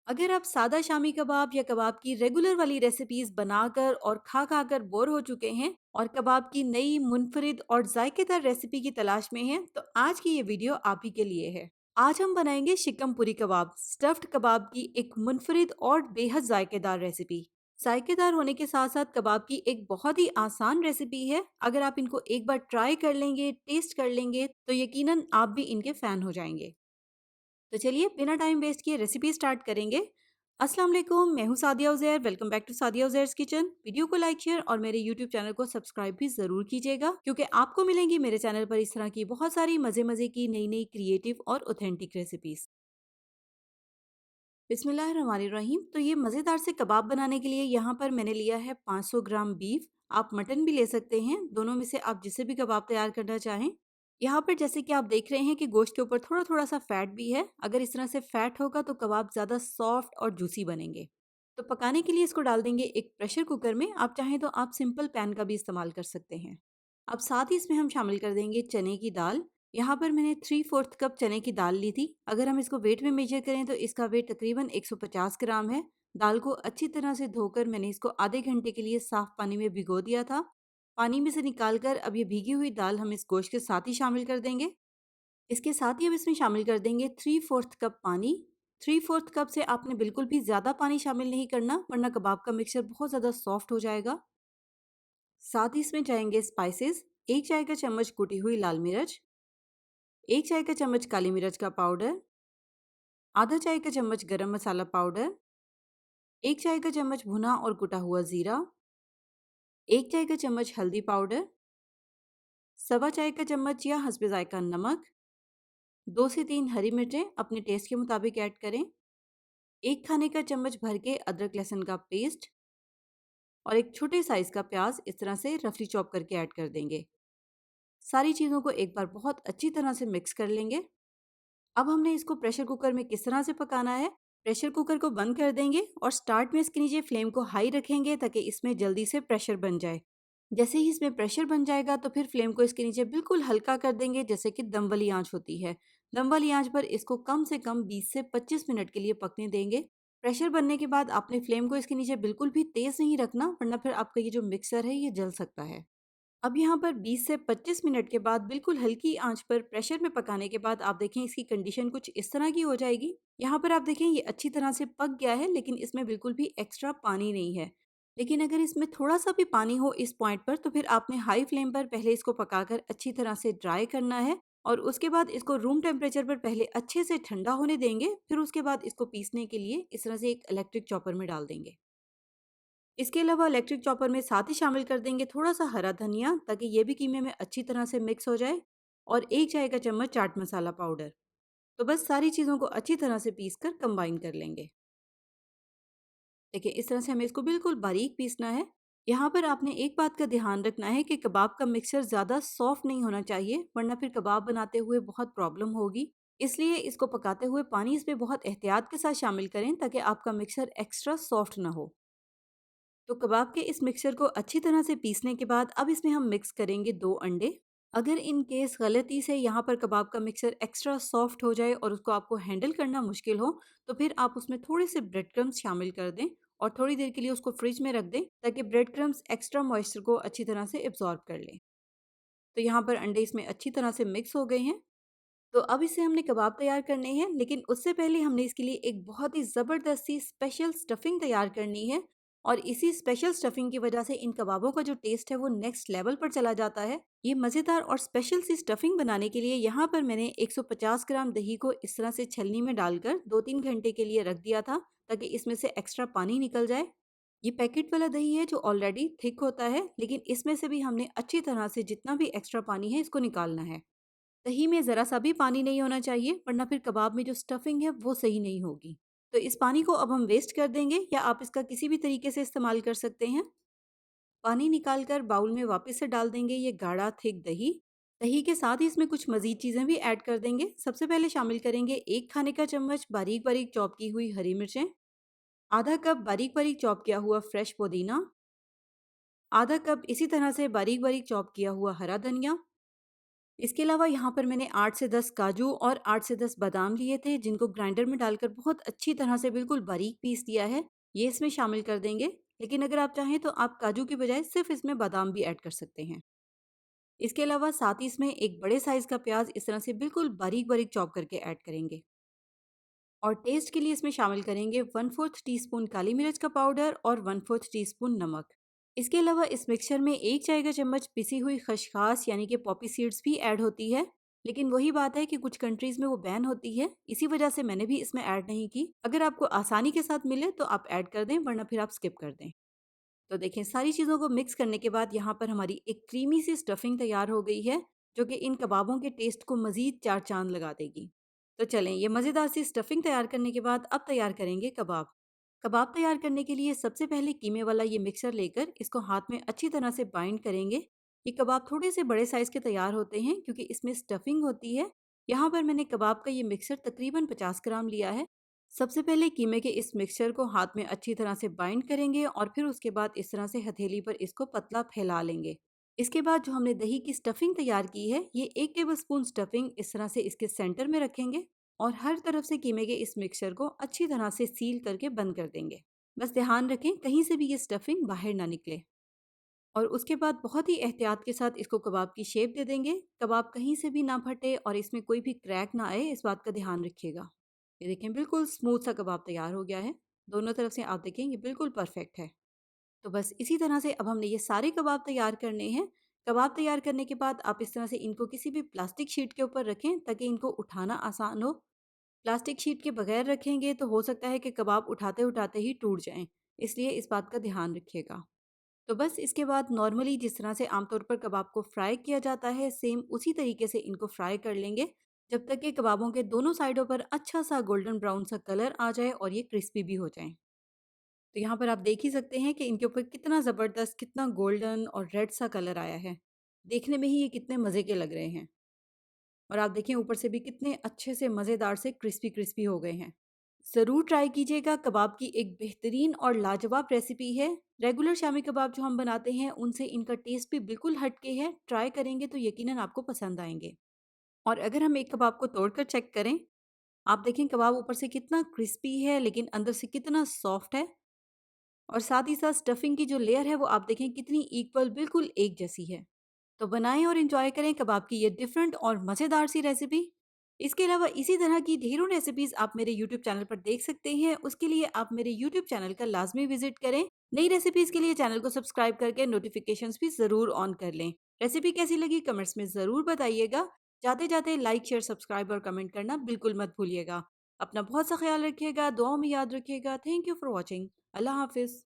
अगर आप सादा शामी कबाब या कबाब की रेगुलर वाली रेसिपीज बनाकर और खा खा कर बोर हो चुके हैं और कबाब की नई मुनफरिद और जायकेदार रेसिपी की तलाश में हैं, तो आज की ये वीडियो आप ही के लिए है। आज हम बनाएंगे शिकम पुरी कबाब, स्टफ्ड कबाब की एक मुनफरिद और बेहद जायकेदार रेसिपी। जायकेदार होने के साथ साथ कबाब की एक बहुत ही आसान रेसिपी है। अगर आप इनको एक बार ट्राई कर लेंगे, टेस्ट कर लेंगे, तो यकीनन आप भी इनके फैन हो जाएंगे। तो चलिए बिना टाइम वेस्ट किए रेसिपी स्टार्ट करेंगे। अस्सलाम वालेकुम, मैं हूँ Sadia Uzair. Welcome back to Sadia Uzair's kitchen. Video को लाइक शेयर और मेरे यूट्यूब चैनल को सब्सक्राइब भी ज़रूर कीजिएगा, क्योंकि आपको मिलेंगी मेरे चैनल पर इस तरह की बहुत सारी मज़े मज़े की नई नई क्रिएटिव और ऑथेंटिक रेसिपीज़। बिस्मिल्लाहिर्रहमानिर्रहीम। तो ये मज़ेदार से कबाब बनाने के लिए यहाँ पर मैंने लिया है 500 ग्राम बीफ। आप मटन भी ले सकते हैं, दोनों में से आप जिसे भी कबाब तैयार करना चाहें। यहाँ पर जैसे कि आप देख रहे हैं कि गोश्त के ऊपर थोड़ा थोड़ा सा फैट भी है। अगर इस तरह से फैट होगा तो कबाब ज़्यादा सॉफ्ट और जूसी बनेंगे। तो पकाने के लिए इसको डाल देंगे एक प्रेशर कुकर में। आप चाहें तो आप सिंपल पैन का भी इस्तेमाल कर सकते हैं। अब साथ ही इसमें हम शामिल कर देंगे चने की दाल। यहाँ पर मैंने 3/4 कप चने की दाल ली थी। अगर हम इसको वेट में मेजर करें तो इसका वेट तकरीबन 150 ग्राम है। दाल को अच्छी तरह से धोकर मैंने इसको आधे घंटे के लिए साफ पानी में भिगो दिया था। पानी में से निकाल कर अब ये भीगी हुई दाल हम इस गोश्त के साथ ही शामिल कर देंगे। इसके साथ ही अब इसमें शामिल कर देंगे 3/4 कप पानी। 3/4 कप से आपने बिल्कुल भी ज़्यादा पानी शामिल नहीं करना, वरना कबाब का मिक्सचर बहुत ज़्यादा सॉफ्ट हो जाएगा। साथ ही इसमें जाएंगे स्पाइसेस। 1 चाय का चम्मच कुटी हुई लाल मिर्च, 1 चाय का चम्मच काली मिर्च का पाउडर, आधा चाय का चम्मच गरम मसाला पाउडर, 1 चाय का चम्मच भुना और कुटा हुआ जीरा, 1 चाय का चम्मच हल्दी पाउडर, सवा चाय का चम्मच या हस्बे जायका नमक, 2 से 3 हरी मिर्चें अपने टेस्ट के मुताबिक ऐड करें, 1 खाने का चम्मच भर के अदरक लहसुन का पेस्ट और एक छोटे साइज का प्याज इस तरह से रफली चॉप करके ऐड कर देंगे। सारी चीज़ों को एक बार बहुत अच्छी तरह से मिक्स कर लेंगे। अब हमने इसको प्रेशर कुकर में किस तरह से पकाना है। प्रेशर कुकर को बंद कर देंगे और स्टार्ट में इसके नीचे फ्लेम को हाई रखेंगे ताकि इसमें जल्दी से प्रेशर बन जाए। जैसे ही इसमें प्रेशर बन जाएगा तो फिर फ्लेम को इसके नीचे बिल्कुल हल्का कर देंगे, जैसे कि दम वाली आंच होती है। दम वाली आंच पर इसको कम से कम 20 से 25 मिनट के लिए पकने देंगे। प्रेशर बनने के बाद आपने फ्लेम को इसके नीचे बिल्कुल भी तेज़ नहीं रखना, वरना फिर आपका ये जो मिक्सर है ये जल सकता है। अब यहाँ पर 20 से 25 मिनट के बाद बिल्कुल हल्की आंच पर प्रेशर में पकाने के बाद आप देखें इसकी कंडीशन कुछ इस तरह की हो जाएगी। यहाँ पर आप देखें ये अच्छी तरह से पक गया है, लेकिन इसमें बिल्कुल भी एक्स्ट्रा पानी नहीं है। लेकिन अगर इसमें थोड़ा सा भी पानी हो इस पॉइंट पर, तो फिर आपने हाई फ्लेम पर पहले इसको पकाकर अच्छी तरह से ड्राई करना है और उसके बाद इसको रूम टेम्परेचर पर पहले अच्छे से ठंडा होने देंगे। फिर उसके बाद इसको पीसने के लिए इस तरह से एक इलेक्ट्रिक चॉपर में डाल देंगे। इसके अलावा इलेक्ट्रिक चॉपर में साथ ही शामिल कर देंगे थोड़ा सा हरा धनिया, ताकि ये भी कीमे में अच्छी तरह से मिक्स हो जाए, और 1 चाय का चम्मच चाट मसाला पाउडर। तो बस सारी चीज़ों को अच्छी तरह से पीस कर कंबाइन कर लेंगे। देखिए इस तरह से हमें इसको बिल्कुल बारीक पीसना है। यहाँ पर आपने एक बात का ध्यान रखना है कि कबाब का मिक्सचर ज़्यादा सॉफ्ट नहीं होना चाहिए, वरना फिर कबाब बनाते हुए बहुत प्रॉब्लम होगी। इसलिए इसको पकाते हुए पानी इसमें बहुत एहतियात के साथ शामिल करें, ताकि आपका मिक्सचर एक्स्ट्रा सॉफ्ट ना हो। तो कबाब के इस मिक्सचर को अच्छी तरह से पीसने के बाद अब इसमें हम मिक्स करेंगे 2 अंडे। अगर इन केस गलती से यहाँ पर कबाब का मिक्सचर एक्स्ट्रा सॉफ्ट हो जाए और उसको आपको हैंडल करना मुश्किल हो, तो फिर आप उसमें थोड़े से ब्रेड क्रम्स शामिल कर दें और थोड़ी देर के लिए उसको फ्रिज में रख दें, ताकि ब्रेड क्रम्स एक्स्ट्रा मॉइस्चर को अच्छी तरह से एब्जॉर्ब कर लें। तो यहाँ पर अंडे इसमें अच्छी तरह से मिक्स हो गए हैं। तो अब इसे हमने कबाब तैयार करने हैं, लेकिन उससे पहले हमने इसके लिए एक बहुत ही ज़बरदस्त सी स्पेशल स्टफिंग तैयार करनी है। और इसी स्पेशल स्टफिंग की वजह से इन कबाबों का जो टेस्ट है वो नेक्स्ट लेवल पर चला जाता है। ये मज़ेदार और स्पेशल सी स्टफिंग बनाने के लिए यहाँ पर मैंने 150 ग्राम दही को इस तरह से छलनी में डालकर 2-3 घंटे के लिए रख दिया था, ताकि इसमें से एक्स्ट्रा पानी निकल जाए। ये पैकेट वाला दही है जो ऑलरेडी थिक होता है, लेकिन इसमें से भी हमने अच्छी तरह से जितना भी एक्स्ट्रा पानी है इसको निकालना है। दही में ज़रा-सा भी पानी नहीं होना चाहिए, वरना फिर कबाब में जो स्टफिंग है वो सही नहीं होगी। तो इस पानी को अब हम वेस्ट कर देंगे, या आप इसका किसी भी तरीके से इस्तेमाल कर सकते हैं। पानी निकाल कर बाउल में वापस से डाल देंगे ये गाढ़ा थिक दही। दही के साथ ही इसमें कुछ मज़ीद चीज़ें भी ऐड कर देंगे। सबसे पहले शामिल करेंगे 1 खाने का चम्मच बारीक-बारीक चॉप की हुई हरी मिर्चें, आधा कप बारीक-बारीक चॉप किया हुआ फ्रेश पुदीना, आधा कप इसी तरह से बारीक-बारीक चॉप किया हुआ हरा धनिया, इसके अलावा यहाँ पर मैंने 8 से 10 काजू और 8 से 10 बादाम लिए थे, जिनको ग्राइंडर में डालकर बहुत अच्छी तरह से बिल्कुल बारीक पीस दिया है। ये इसमें शामिल कर देंगे, लेकिन अगर आप चाहें तो आप काजू की बजाय सिर्फ इसमें बादाम भी ऐड कर सकते हैं। इसके अलावा साथ ही इसमें एक बड़े साइज़ का प्याज इस तरह से बिल्कुल बारीक-बारीक चॉप करके ऐड करेंगे। और टेस्ट के लिए इसमें शामिल करेंगे 1/4 टीस्पून काली मिर्च का पाउडर और 1/4 टीस्पून नमक। इसके अलावा इस मिक्सचर में 1 चाय का चम्मच पिसी हुई खसखस यानी कि पॉपी सीड्स भी ऐड होती है। लेकिन वही बात है कि कुछ कंट्रीज में वो बैन होती है, इसी वजह से मैंने भी इसमें ऐड नहीं की। अगर आपको आसानी के साथ मिले तो आप ऐड कर दें, वरना फिर आप स्किप कर दें। तो देखें, सारी चीज़ों को मिक्स करने के बाद यहाँ पर हमारी एक क्रीमी सी स्टफिंग तैयार हो गई है, जो कि इन कबाबों के टेस्ट को मज़ीद चार चाँद लगा देगी। तो चलें, ये मज़ेदार सी स्टफिंग तैयार करने के बाद अब तैयार करेंगे कबाब। कबाब तैयार करने के लिए सबसे पहले कीमे वाला ये मिक्सर लेकर इसको हाथ में अच्छी तरह से बाइंड करेंगे। ये कबाब थोड़े से बड़े साइज़ के तैयार होते हैं क्योंकि इसमें स्टफिंग होती है। यहाँ पर मैंने कबाब का ये मिक्सर तकरीबन 50 ग्राम लिया है। सबसे पहले कीमे के इस मिक्सचर को हाथ में अच्छी तरह से बाइंड करेंगे और फिर उसके बाद इस तरह से हथेली पर इसको पतला फैला लेंगे। इसके बाद जो हमने दही की स्टफिंग तैयार की है, ये 1 टेबलस्पून स्टफिंग इस तरह से इसके सेंटर में रखेंगे और हर तरफ से कीमे के इस मिक्सचर को अच्छी तरह से सील करके बंद कर देंगे। बस ध्यान रखें कहीं से भी ये स्टफिंग बाहर ना निकले। और उसके बाद बहुत ही एहतियात के साथ इसको कबाब की शेप दे देंगे। कबाब कहीं से भी ना फटे और इसमें कोई भी क्रैक ना आए, इस बात का ध्यान रखिएगा। ये देखें, बिल्कुल स्मूथ सा कबाब तैयार हो गया है। दोनों तरफ से आप देखें, ये बिल्कुल परफेक्ट है। तो बस इसी तरह से अब हमने ये सारे कबाब तैयार करने हैं। कबाब तैयार करने के बाद आप इस तरह से इनको किसी भी प्लास्टिक शीट के ऊपर रखें ताकि इनको उठाना आसान हो। प्लास्टिक शीट के बगैर रखेंगे तो हो सकता है कि कबाब उठाते-उठाते ही टूट जाएँ, इसलिए इस बात का ध्यान रखिएगा। तो बस इसके बाद नॉर्मली जिस तरह से आमतौर पर कबाब को फ्राई किया जाता है, सेम उसी तरीके से इनको फ्राई कर लेंगे, जब तक कि कबाबों के दोनों साइडों पर अच्छा-सा गोल्डन ब्राउन सा कलर आ जाए और ये क्रिस्पी भी हो जाएँ। तो यहाँ पर आप देख ही सकते हैं कि इनके ऊपर कितना ज़बरदस्त, कितना गोल्डन और रेड सा कलर आया है। देखने में ही ये कितने मज़े के लग रहे हैं। और आप देखें ऊपर से भी कितने अच्छे से मज़ेदार से क्रिस्पी-क्रिस्पी हो गए हैं। ज़रूर ट्राई कीजिएगा, कबाब की एक बेहतरीन और लाजवाब रेसिपी है। रेगुलर शामी कबाब जो हम बनाते हैं, उनसे इनका टेस्ट भी बिल्कुल हट के है। ट्राई करेंगे तो यकीनन आपको पसंद आएँगे। और अगर हम एक कबाब को तोड़कर चेक करें, आप देखें कबाब ऊपर से कितना क्रिस्पी है, लेकिन अंदर से कितना सॉफ्ट है। और साथ ही साथ स्टफिंग की जो लेयर है, वो आप देखें कितनी इक्वल, बिल्कुल एक जैसी है। तो बनाएं और एंजॉय करें कबाब की ये डिफरेंट और मज़ेदार सी रेसिपी। इसके अलावा इसी तरह की ढेरों रेसिपीज़ आप मेरे यूट्यूब चैनल पर देख सकते हैं। उसके लिए आप मेरे यूट्यूब चैनल का लाजमी विजिट करें। नई रेसिपीज़ के लिए चैनल को सब्सक्राइब करके नोटिफिकेशंस भी ज़रूर ऑन कर लें। रेसिपी कैसी लगी कमेंट्स में ज़रूर बताइएगा। जाते जाते लाइक, शेयर, सब्सक्राइब और कमेंट करना बिल्कुल मत भूलिएगा। अपना बहुत सा ख्याल रखिएगा, दुआओं में याद रखिएगा। Thank you for watching. अल्लाह हाफिज़।